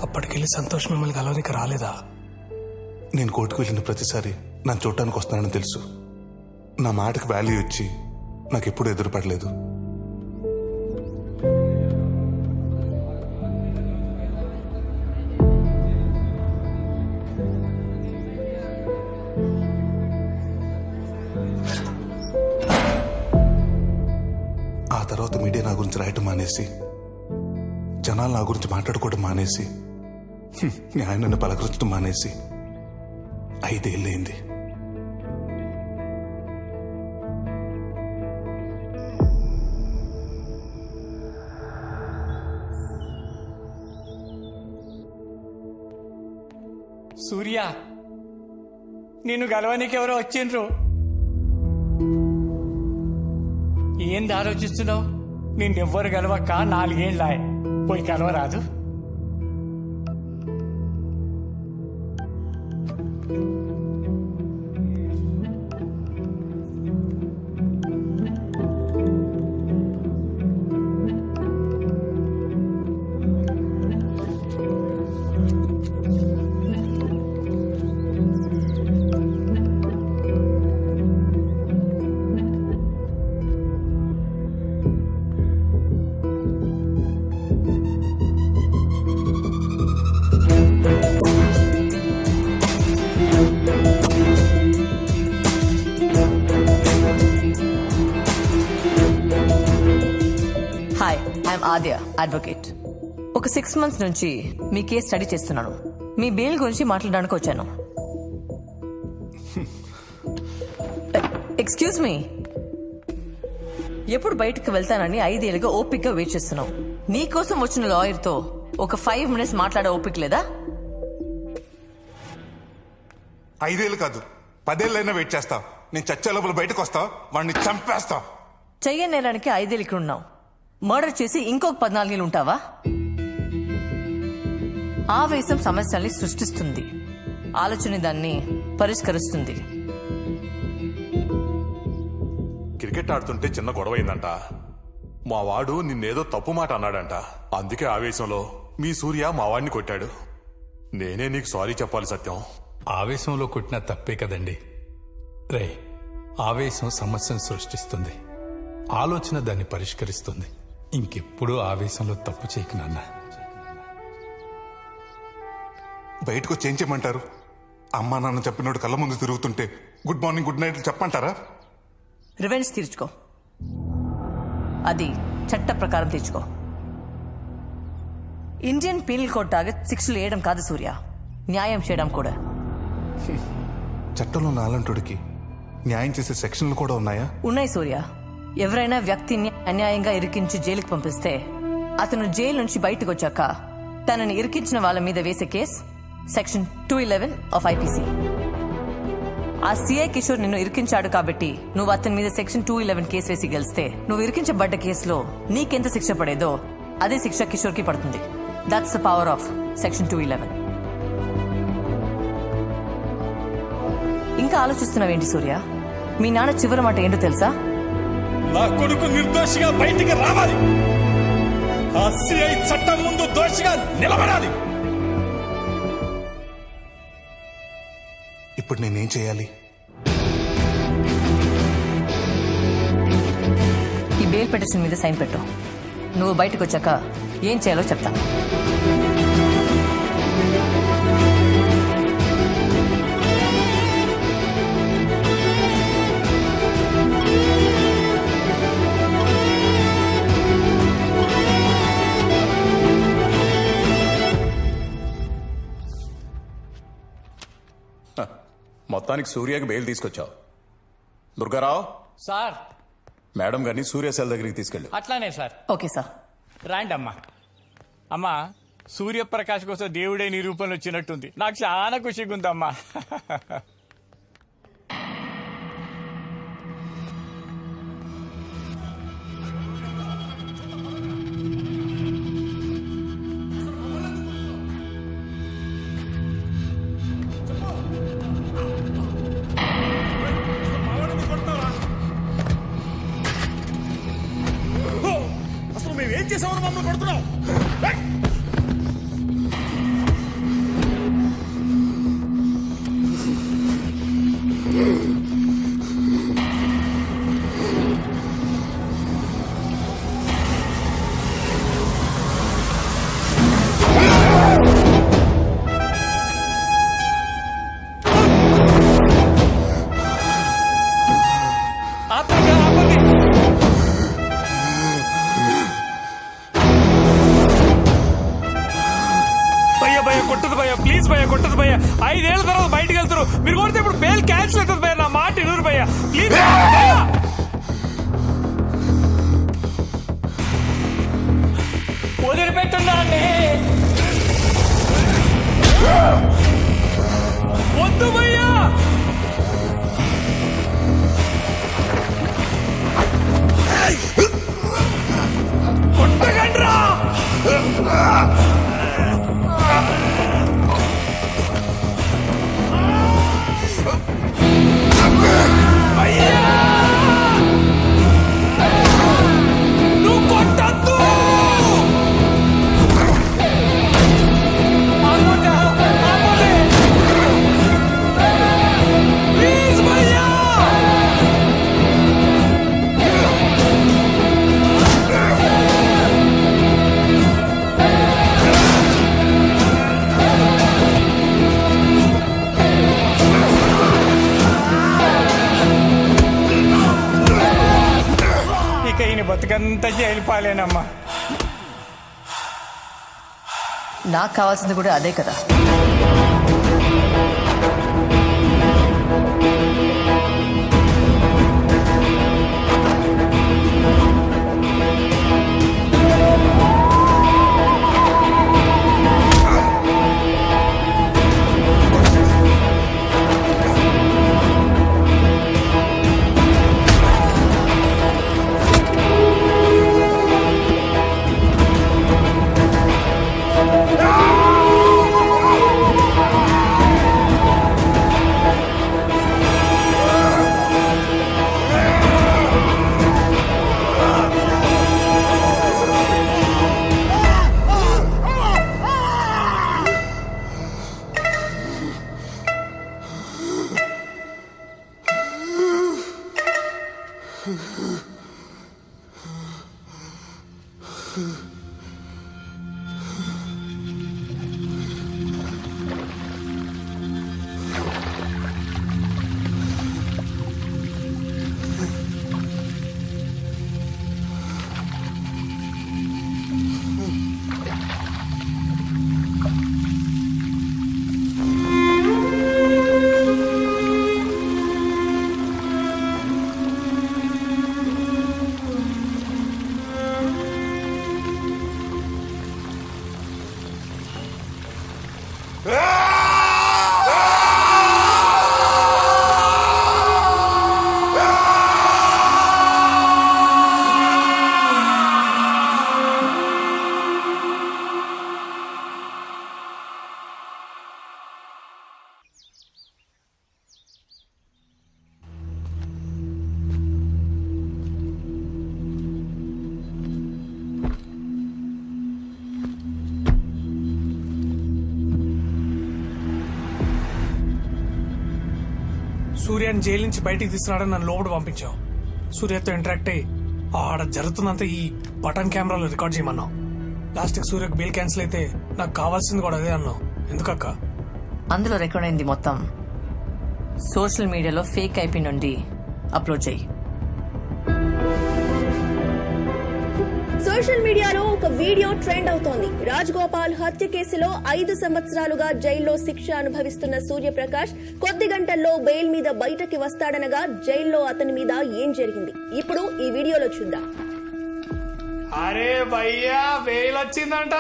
అప్పటికెళ్ళి సంతోష్ మిమ్మల్ని కలవనికి రాలేదా? నేను కోర్టుకు వెళ్ళిన ప్రతిసారి నన్ను చూడటానికి వస్తానని తెలుసు. నా మాటకు వాల్యూ ఇచ్చి నాకెప్పుడు ఎదురుపడలేదు. ఆ తర్వాత మీడియా నా గురించి రాయటం మానేసి, జనాలు నా గురించి మాట్లాడుకోవడం మానేసి, న్యాయం నన్ను పలకరించడం మానేసి 5 ఏళ్ళైంది. సూర్య, నిన్ను గెలవనికి ఎవరో వచ్చిండ్రు. ఏంది ఆలోచిస్తున్నావు? నిన్నెవ్వరు గెలవక 4 ఏళ్ళాయి. పోయి కలవరాదు. ఆద్య, అడ్వకేట్. ఒక 6 months నుంచి మీ కేసు స్టడీ చేస్తున్నాను. మీ బెయిల్ గురించి మాట్లాడడానికి వచ్చాను. ఎక్స్క్యూజ్ మీ, ఎప్పుడు బయటకు వెళ్తానని 5 ఏళ్ళుగా ఓపిక్గా వెయిట్ చేస్తున్నావు. నీకోసం వచ్చిన లాయర్తో ఒక 5 minutes మాట్లాడే ఓపిక లేదా? 5 ఏళ్ళు కాదు, 10 ఏళ్ళైనా వెయిట్ చేస్తా. నేను చచ్చే లోపల బయటకు వస్తా, వాడిని చంపేస్తా. చెయ్యని నేరానికి 5 ఏళ్ళు ఇక్కడ ఉన్నావు. మర్డర్ చేసి ఇంకొక 14 ఏళ్ళు ఉంటావా? ఆవేశం సమస్యల్ని సృష్టిస్తుంది, ఆలోచన దాన్ని పరిష్కరిస్తుంది. క్రికెట్ ఆడుతుంటే చిన్న గొడవ అయిందంట. మా వాడు నిన్నేదో తప్పు మాట అన్నాడంట. అందుకే ఆవేశంలో మీ సూర్య మా వాడిని కొట్టాడు. నేనే నీకు సారీ చెప్పాలి సత్యం. ఆవేశంలో కొట్టినా తప్పే కదండి. రే, ఆవేశం సమస్యను సృష్టిస్తుంది, ఆలోచన దాన్ని పరిష్కరిస్తుంది. ఇంకెప్పుడు ఆవేశంలో తప్పు చేయకు నాన్న. బయటకు వచ్చి ఏం చేయమంటారు? అమ్మా నాన్న చెప్పినోడు కళ్ళ ముందు తిరుగుతుంటే గుడ్ మార్నింగ్ గుడ్ నైట్ చెప్పంటారా? రివెంజ్ తీర్చుకో, అది చట్ట ప్రకారం తీర్చుకో. ఇండియన్ పీనల్ కోడ్ టార్గెట్ శిక్షలు వేయడం కాదు సూర్య, న్యాయం చేయడం కూడా. చట్టంలో నాలంటుడికి న్యాయం చేసే సెక్షన్లు కూడా ఉన్నాయా? ఉన్నాయి సూర్య. ఎవరైనా వ్యక్తిని అన్యాయంగా ఇరికించి జైలుకి పంపిస్తే అతను జైలు నుంచి బయటకు వచ్చాక తనని ఇరికించిన వాళ్ళ మీద వేసే కేసు సెక్షన్ 211 ఆఫ్ ఐపీసీ. ఆ సిఐ కిషోర్ నిన్ను ఇరికించాడు కాబట్టి నువ్వు అతని మీద సెక్షన్ 211 కేసు వేసి గెలిస్తే నువ్వు ఇరికించబడ్డ కేసులో నీకెంత శిక్ష పడేదో అదే శిక్ష కిషోర్ కి పడుతుంది. That's the power of section 211. ఇంకా ఆలోచిస్తున్నావేంటి సూర్య? మీ నాన్న చివరి మాట ఏంటో తెలుసా? నా కొడుకు నిర్దోషిగా బయటికి రావాలి, ఆ సిఐ చట్టం ముందు దోషిగా నిలబడాలి. ఇప్పుడు నేనేం చేయాలి? ఈ బెయిల్ పిటిషన్ మీద సైన్ పెట్టు. నువ్వు బయటకు వచ్చాక ఏం చేయాలో చెప్తా. మొత్తానికి సూర్యకి బెయిల్ తీసుకొచ్చావు. దుర్గారావు సార్, మేడం గారిని సూర్య సెల్ దగ్గరికి తీసుకెళ్ళు. అట్లానే సార్. Okay sir. రాండి అమ్మా. అమ్మా, సూర్యప్రకాష్ కోసం దేవుడే నీ రూపంలో వచ్చినట్టుంది. నాకు చాలా ఖుషిగా ఉందమ్మా. అసలు మేమేం చేసామని మమ్మల్ని కొడుతున్నావు? భయ కొట్టదు భయ, ప్లీజ్ భయ కొట్టదు భయ. 5 ఏళ్ల తర్వాత బయటకు వెళ్తారు, మీరు కొడితే ఇప్పుడు బెయిల్ క్యాన్సిల్ అవుతుంది భయ. నా మాట ఇరువురు భయ, ప్లీజ్. వదిలిపెట్టున్నా అండి, వద్దు భయ్యా. కొట్టగండ్రా. నువ్వు కొట్టద్దు. ప్లీజ్ భయ్యా. ఇక ఈయన బతుకంతా జైలు పాలేనమ్మా. నాకు కావాల్సింది కూడా అదే కదా. సూర్యాన్ని జైలు నుంచి బయటికి తీసుకురావడం నన్ను లోపల పంపించావు. సూర్యతో ఇంటరాక్ట్ అయ్యి ఆడ జరుగుతుందంతా ఈ బటన్ కెమెరాలో రికార్డ్ చేయమన్నావు. లాస్ట్కి సూర్యకు బెయిల్ క్యాన్సిల్ అయితే నాకు కావాల్సింది కూడా అదే అన్నావు. ఎందుకక్క? అందులో రికార్డ్ అయింది మొత్తం సోషల్ మీడియాలో ఫేక్ ఐపీ నుండి అప్లోడ్ చేయి. సోషల్ మీడియాలో ఒక వీడియో ట్రెండ్ అవుతోంది. రాజ్ గోపాల్ హత్య కేసులో 5 సంవత్సరాలుగా జైల్లో శిక్ష అనుభవిస్తున్న సూర్యప్రకాష్ కొద్ది గంటల్లో బెయిల్ మీద బయటకి వస్తాడనగా జైల్లో అతని మీద ఏం జరిగింది ఇప్పుడు ఈ వీడియోలో చూద్దాం. అరే భయ్యా బెయిల్ వచ్చిందంట.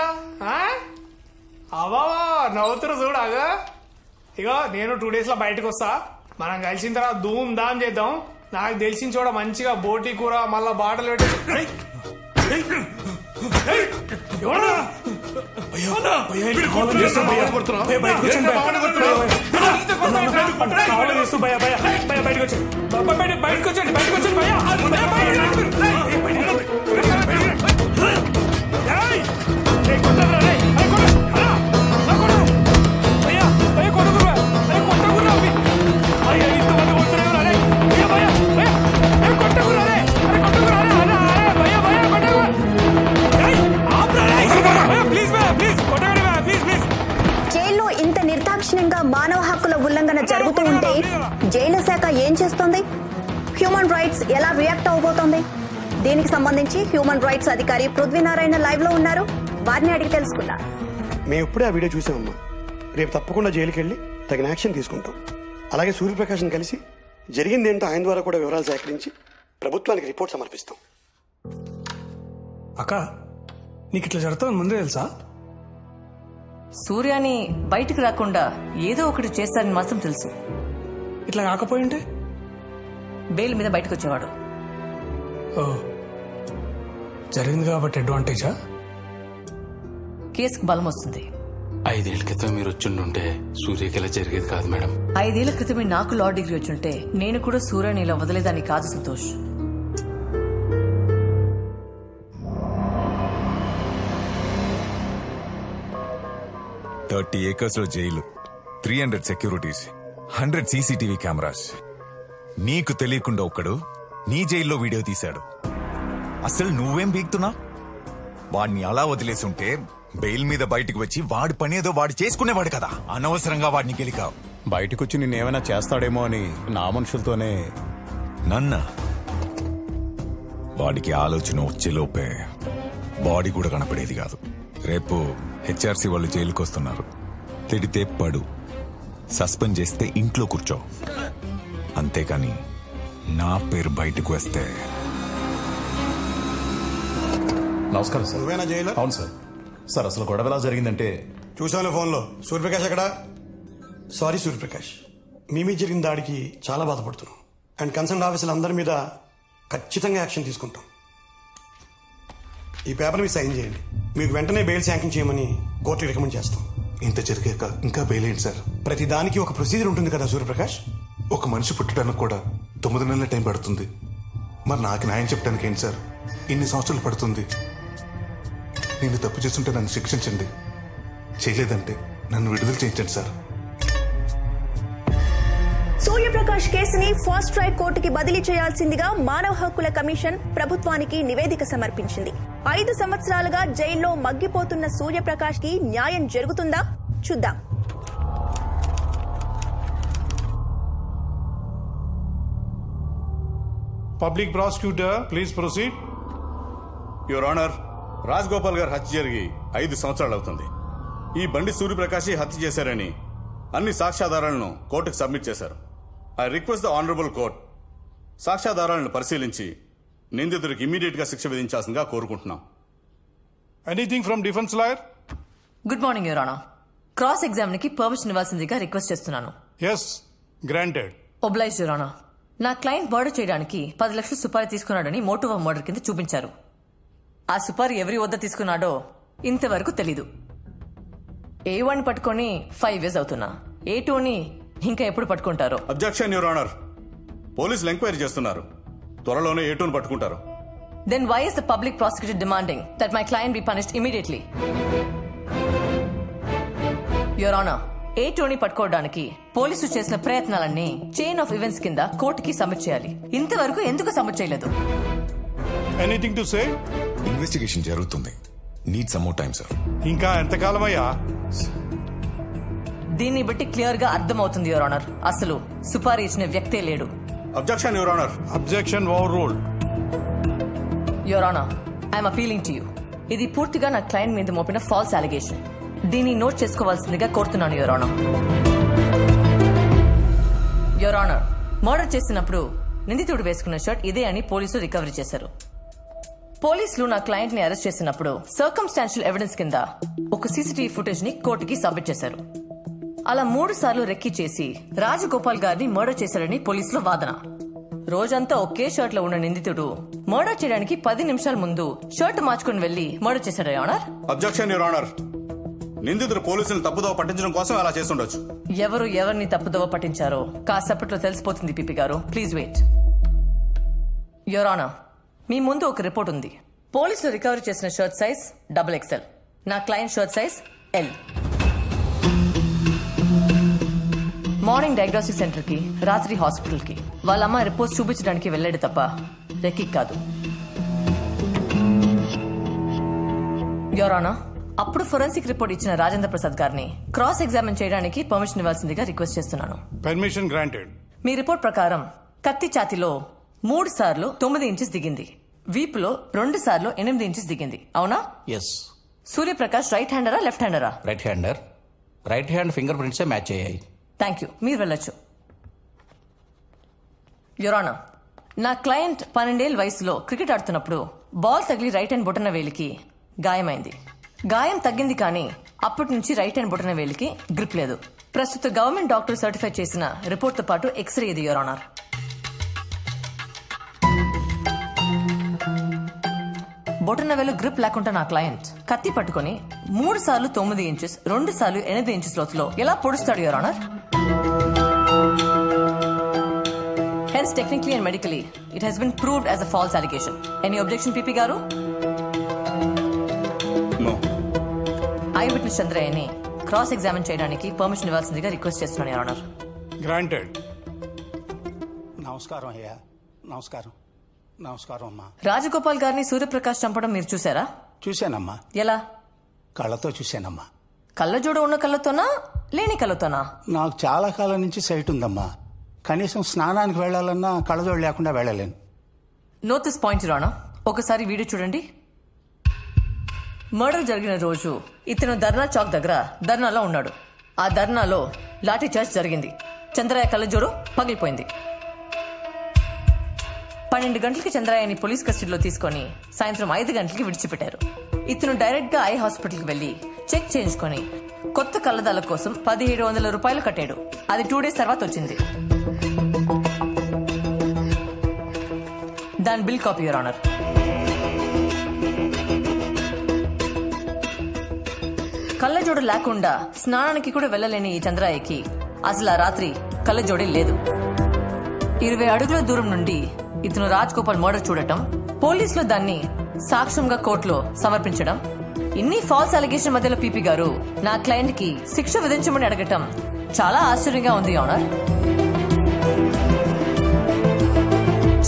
అవా నవ్వుతురు చూడాగా. ఇగో నేను 2 days లో బయటకు వస్తా. మనం కలిసిన తర్వాత ధూమ్ ధామ్ చేద్దాం. నాకు తెలిసిన చోట మంచిగా బోటీ కూర మళ్ళా బాటలు పెట్టి బయటకు వచ్చండి. జైల్లో ఇంత నిర్దాక్షిణ్యంగా మానవ హక్కుల ఉల్లంఘన జరుగుతూ ఉంటే జైలు శాఖ ఏం చేస్తోంది? హ్యూమన్ రైట్స్ ఎలా రియాక్ట్ అవబోతోంది? దీనికి సంబంధించి హ్యూమన్ రైట్స్ అధికారి పృథ్వీనారాయణ లైవ్ లో ఉన్నారు. వారిని అడిగి తెలుసుకున్నా. మేము ఇప్పుడే ఆ వీడియో చూసామమ్మా. రేపు తప్పకుండా జైలుకి వెళ్ళి తగిన యాక్షన్ తీసుకుంటాం. అలాగే సూర్యప్రకాష్ని కలిసి జరిగిందేంటో ఆయన ద్వారా కూడా వివరాలు సేకరించి ప్రభుత్వానికి రిపోర్ట్ సమర్పిస్తాం. అక్క నీకు ఇట్లా జరుగుతుంది ముందే తెలుసా? సూర్యాని బయటకు రాకుండా ఏదో ఒకటి చేస్తారని మాత్రం తెలుసు. ఇట్లా కాకపోయింటే బెయిల్ మీద బయటకు వచ్చేవాడు. ఓ, జరిగింది కాబట్టి అడ్వాంటేజా? కేసుకు బలం వస్తుంది. 5 ఏళ్ల క్రితం మీరు వచ్చిండుంటే సూర్యకి ఇలా జరిగేది కాదు మేడం. 5 ఏళ్ల క్రితమే నాకు లా డిగ్రీ వచ్చుంటే నేను కూడా సూర్యని ఇలా వదిలేదాన్ని కాదు సంతోష్. $30 acres లో జైలు, 300 సెక్యూరిటీస్, 100 CCTV కెమెరాస్. నీకు తెలియకుండా ఒకడు నీ జైల్లో వీడియో తీశాడు. అసలు నువ్వేం బీగుతున్నా? వాడిని అలా వదిలేసి ఉంటే బెయిల్ మీద బయటకు వచ్చి వాడి పనేదో వాడు చేసుకునేవాడు కదా. అనవసరంగా వాడిని గెలికావు. బయటకొచ్చి నిన్నేమైనా చేస్తాడేమో అని నా మనుషులతోనే. నన్న వాడికి ఆలోచన వచ్చేలోపే బాడీ కూడా కనపడేది కాదు. రేపు HRC వాళ్ళు జైలుకి వస్తున్నారు. తిడితే పడు, సస్పెండ్ చేస్తే ఇంట్లో కూర్చో. అంతేకాని నా పేరు బయటకు వస్తే. నమస్కారం సార్. నువ్వేనా జైలు? అవును సార్. సార్ అసలు గొడవ ఎలా జరిగిందంటే చూశాను ఫోన్లో. సూర్యప్రకాష్ ఎక్కడా? సారీ సూర్యప్రకాష్, మీ మీద జరిగిన దాడికి చాలా బాధపడుతున్నాం. అండ్ కన్సర్న్ ఆఫీసులు అందరి మీద ఖచ్చితంగా యాక్షన్ తీసుకుంటాం. ఈ పేపర్ మీద సైన్ చేయండి. మీకు వెంటనే బెయిల్ శాంక్షన్ చేయమని కోర్టుకి రికమెండ్ చేస్తాం. ఇంత జరిగాక ఇంకా బెయిల్ ఏంటి సార్? ప్రతి దానికి ఒక ప్రొసీజర్ ఉంటుంది కదా సూర్యప్రకాష్. ఒక మనిషి పుట్టడానికి కూడా 9 నెలల టైం పడుతుంది. మరి నాకు న్యాయం చెప్పడానికి ఏంటి సార్ ఇన్ని సంవత్సరాలు పడుతుంది? నేను తప్పు చేస్తుంటే నన్ను శిక్షించండి, చేయలేదంటే నన్ను విడుదల చేయించండి సార్. సూర్యప్రకాష్ కేసుని ఫాస్ట్ ట్రాక్ కోర్టుకి బదిలీ చేయాల్సిందిగా మానవ హక్కుల కమిషన్ ప్రభుత్వానికి నివేదిక సమర్పించింది. 5 సంవత్సరాలుగా జైల్లో మగ్గిపోతున్న సూర్యప్రకాష్ కి న్యాయం జరుగుతుందా? చూద్దాం. Public prosecutor please proceed. Your honour, Rajagopal గారు హత్య జరిగి 5 సంవత్సరాలు అవుతుంది. ఈ బండి సూర్యప్రకాశ్ హత్య చేశారని అన్ని సాక్ష్యాధారాలను కోర్టుకు సబ్మిట్ చేశారు. I request the honourable court సాక్ష్యాధారాలను పరిశీలించి నిందితుడికి ఇమ్మీడియట్ గా శిక్ష విధించాల్సిందిగా కోరుకుంటున్నాం. Anything from defence lawyer? Good morning your honour. Cross exam కి పర్మిషన్ ఇవ్వాల్సిందిగా రిక్వెస్ట్ చేస్తున్నాను. Yes, granted. Oblige your honour. నా క్లయింట్ మర్డర్ చేయడానికి 10 లక్షలు సుపారీ తీసుకున్నాడని మోటివ్ ఆఫ్ మర్డర్ కింద చూపించారు. ఆ సుపారీ ఎవరి వద్ద తీసుకున్నాడో ఇంతవరకు తెలీదు. A1 పట్టుకొని 5 years అవుతున్నా. A2ని ఇంకా ఎప్పుడు పట్టుకుంటారో? Objection your honour. పోలీసులు ఎంక్వైరీ చేస్తున్నారు. త్వరలోనే A2ని పట్టుకుంటారు. Then why is the public prosecutor demanding that my client be punished immediately? Your Honor, A2ని పట్టుకోవడానికి పోలీసులు చేసిన ప్రయత్నాలన్నీ చైన్ ఆఫ్ ఈవెంట్స్ కింద కోర్టుకి సబ్మిట్ చేయాలి. ఇంతవరకు ఎందుకు సబ్మిట్ చేయలేదు? Anything to say? ఇన్వెస్టిగేషన్ జరుగుతుంది. Need some more time sir. ఇంకా ఎంతకాలమయ్యా? దీన్ని బట్టి క్లియర్ గా అర్థమవుతుంది యువర్ ఆనర్, అసలు సుపారీ ఇచ్చిన వ్యక్తే లేడు. Objection your honour. Objection over ruled. Your honour, I'm appealing to you. ఇది పూర్తిగా నా క్లయింట్ మీద మోపిన ఫాల్స్ అలిగేషన్. దీన్ని నోట్ చేసుకోవాల్సిందిగా కోరుతున్నాను your honour. Your honour, murder చేసినప్పుడు నిందితుడు వేసుకున్న షర్ట్ ఇదే అని పోలీసులు రికవరీ చేశారు. పోలీసులు నా క్లయింట్ ని అరెస్ట్ చేసినప్పుడు సర్కమ్స్టాన్షియల్ ఎవిడెన్స్ కింద ఒక CCTV ఫుటేజ్ ని కోర్టుకి సబ్మిట్ చేశారు. అలా 3 సార్లు రెక్కి చేసి రాజగోపాల్ గారిని మర్డర్ చేశాడని పోలీసుల వాదన. రోజంతా ఒకే షర్ట్ లో ఉన్న నిందితుడు మర్డర్ చేయడానికి 10 నిమిషాల ముందు షర్ట్ మార్చుకుని వెళ్లి మర్డర్ చేశాడు your honour. Objection your honour. నిందితుడు పోలీసులను తప్పుదోవ పట్టించడం కోసం అలా చేస్తుండొచ్చు. ఎవరు ఎవరిని తప్పుదోవ పట్టించారో కాసేపట్లో తెలిసిపోతుంది పిపి గారు. Please wait. యువర్ ఆనర్, మీ ముందు ఒక రిపోర్ట్ ఉంది. పోలీసులు రికవరీ చేసిన షర్ట్ సైజ్ XXL. నా client shirt size L. Morning diagnostic centre కి, రాత్రి హాస్పిటల్ కి వాళ్ళ అమ్మ రిపోర్ట్స్ చూపించడానికి వెళ్ళాడు తప్ప రెక్కి కాదు. యువర్ ఆనర్, అప్పుడు ఫోరెన్సిక్ రిపోర్ట్ ఇచ్చిన రాజేంద్ర ప్రసాద్ గారిని క్రాస్ ఎగ్జామిన్ చేయడానికి పర్మిషన్ ఇవ్వాల్సిందిగా రిక్వెస్ట్ చేస్తున్నాను. Permission granted. మీ రిపోర్ట్ ప్రకారం కత్తి ఛాతిలో 3 సార్లు 9 ఇంచెస్ దిగింది, వీపులో 2 సార్లు 8 ఇంచెస్ దిగింది, అవునా? ఎస్. సూర్యప్రకాష్ రైట్ హ్యాండరా లెఫ్ట్ హ్యాండరా? Right hander. Right hand finger ప్రింట్సే మ్యాచ్ అయ్యాయి. థ్యాంక్ యూ, మీరు వెళ్ళొచ్చు. యువర్ ఆనర్, నా క్లయింట్ 12 ఏళ్ల వయసులో క్రికెట్ ఆడుతున్నప్పుడు బాల్ తగిలి రైట్ హ్యాండ్ బొటన వేలికి గాయమైంది. గాయం తగ్గింది, కానీ అప్పటి నుంచి రైట్ హ్యాండ్ బొటన వేలికి గ్రిప్ లేదు. ప్రస్తుత గవర్నమెంట్ డాక్టర్ సర్టిఫై చేసిన రిపోర్ట్తో పాటు ఎక్స్రే ఇది యువర్ ఆనర్. బొటన వేలు గ్రిప్ లేకుండా నా క్లయింట్ కత్తి పట్టుకుని 3 సార్లు 9 ఇంచెస్ 2 సార్లు 8 ఇంచెస్ లోతులో ఎలా పొడుస్తాడు your honour? Hence, technically and medically, it has been proved as a false allegation. Any objection, PP Garu? No. Eyewitness Chandrayani cross-examine చేయడానికి పర్మిషన్ ఇవ్వాల్సిందిగా రిక్వెస్ట్ చేస్తున్నాను యువర్ ఆనర్. గ్రాంటెడ్. నమస్కారం అయ్యా. నమస్కారం. నమస్కారం అమ్మా. రాజగోపాల్ గారిని సూర్యప్రకాష్ చంపడం మీరు చూసారా? చూశానమ్మా. ఎలా? కళ్ళతో చూశానమ్మా. కళ్ళజోడు ఉన్న కళ్ళతోనా లేని కళ్ళతోనా? నాకు చాలా కాలం నుంచి సైట్ ఉందమ్మా. కనీసం స్నానానికి వెళ్లాలన్నా కళ్ళజోడు లేకుండా వెళ్ళలేను. Note this point your honour. ఒకసారి వీడియో చూడండి. మర్డర్ జరిగిన రోజు ఇతను ధర్నా చౌక్ దగ్గర ధర్నాలో ఉన్నాడు. ఆ ధర్నాలో లాఠీ చార్జ్ జరిగింది. చంద్రయ్య కళ్ళజోడు పగిలిపోయింది. 12 గంటలకి చంద్రయ్యని పోలీస్ కస్టడీలో తీసుకొని సాయంత్రం 5 గంటలకి విడిచిపెట్టారు. ఇతను డైరెక్ట్ గా ఐ హాస్పిటల్కి వెళ్లి చెక్ చేయించుకొని కొత్త కళ్ళదాల కోసం 1700 రూపాయలు కట్టాడు. అది 2 డేస్ తర్వాత వచ్చింది. దాని బిల్ కాపీ యువర్ ఆనర్. కళ్ళజోడు లేకుండా స్నానానికి కూడా వెళ్లలేని ఈ చంద్రయ్యకి అసలు ఆ రాత్రి కళ్ళజోడే లేదు. 20 అడుగుల దూరం నుండి ఇతను రాజ్ గోపాల్ మర్డర్ చూడటం, పోలీసులు దాన్ని సాక్ష్యంగా కోర్టులో సమర్పించడం, ఇన్ని ఫాల్స్ అలిగేషన్ మధ్యలో పీపీ గారు నా క్లయింట్ కి శిక్ష విధించమని అడగటం చాలా ఆశ్చర్యంగా ఉంది ఆనర్.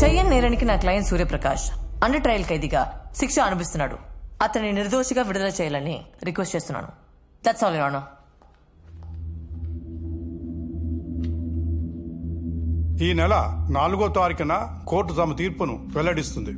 చెయ్యని నేరానికి నా క్లయింట్ సూర్యప్రకాష్ అండర్ ట్రయల్ ఖైదీగా శిక్ష అనుభవిస్తున్నాడు. అతన్ని నిర్దోషిగా విడుదల చేయాలని రిక్వెస్ట్ చేస్తున్నాను. That's all your honour. ఈ నెల 4వ తారీఖున కోర్టు తమ తీర్పును వెల్లడిస్తుంది.